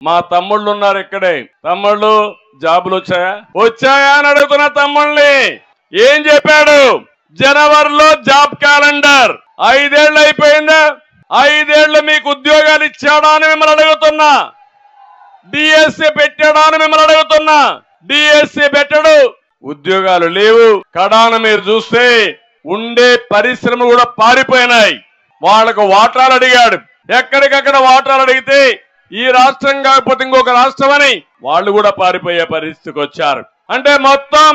మా తమ్ముళ్ళు ఉన్నారు ఇక్కడే. తమ్ముళ్ళు జాబులు వచ్చాయా అని అడుగుతున్న తమ్ముళ్ళని ఏం చెప్పాడు? జనవరిలో జాబ్ క్యాలెండర్. 5 ఏళ్ళు అయిపోయిందా? 5 ఏళ్ళు మీకు ఉద్యోగాలు ఇచ్చాడా అని మిమ్మల్ని అడుగుతున్నా. డిఎస్సి పెట్టాడా అని మిమ్మల్ని అడుగుతున్నా. డిఎస్సి పెట్టడు, ఉద్యోగాలు లేవు. కడాన మీరు చూస్తే ఉండే పరిశ్రమలు కూడా పారిపోయినాయి. వాళ్ళకు వాటాలు అడిగాడు, ఎక్కడికక్కడ వాటాలు అడిగితే ఈ రాష్ట్రం కాకపోతే ఇంకొక రాష్ట్రం అని వాళ్ళు కూడా పారిపోయే పరిస్థితికి వచ్చారు. అంటే మొత్తం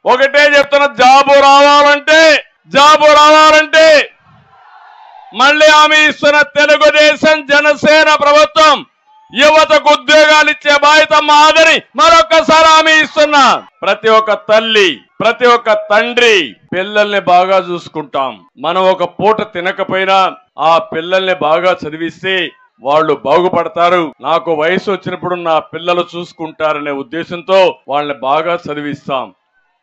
ఒకటే చెప్తున్న, జాబు రావాలంటే మళ్ళీ హామీ ఇస్తున్న తెలుగుదేశం జనసేన ప్రభుత్వం యువతకు ఉద్యోగాలు ఇచ్చే బాధ్యత మాదని మరొకసారి హామీ ఇస్తున్నా. ప్రతి ఒక్క తల్లి, ప్రతి ఒక్క తండ్రి పిల్లల్ని బాగా చూసుకుంటాం. మనం ఒక పూట తినకపోయినా ఆ పిల్లల్ని బాగా చదివిస్తే వాళ్ళు బాగుపడతారు. నాకు వయసు వచ్చినప్పుడు నా పిల్లలు చూసుకుంటారనే ఉద్దేశంతో వాళ్ళని బాగా చదివిస్తాం.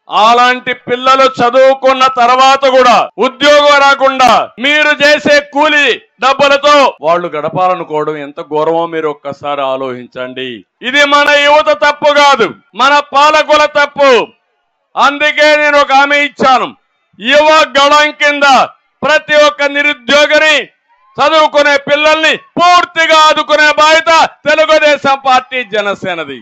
అలాంటి పిల్లలు చదువుకున్న తర్వాత కూడా ఉద్యోగం రాకుండా మీరు చేసే కూలి డబ్బులతో వాళ్ళు గడపాలనుకోవడం ఎంత ఘోరమో మీరు ఒక్కసారి ఆలోచించండి. ఇది మన యువత తప్పు కాదు, మన పాలకుల తప్పు. అందుకే నేను ఒక హామీ ఇచ్చాను, యువ గళం కింద ప్రతి ఒక్క నిరుద్యోగిని, చదువుకునే పిల్లల్ని పూర్తిగా ఆదుకునే బాధ్యత తెలుగుదేశం పార్టీ జనసేనది.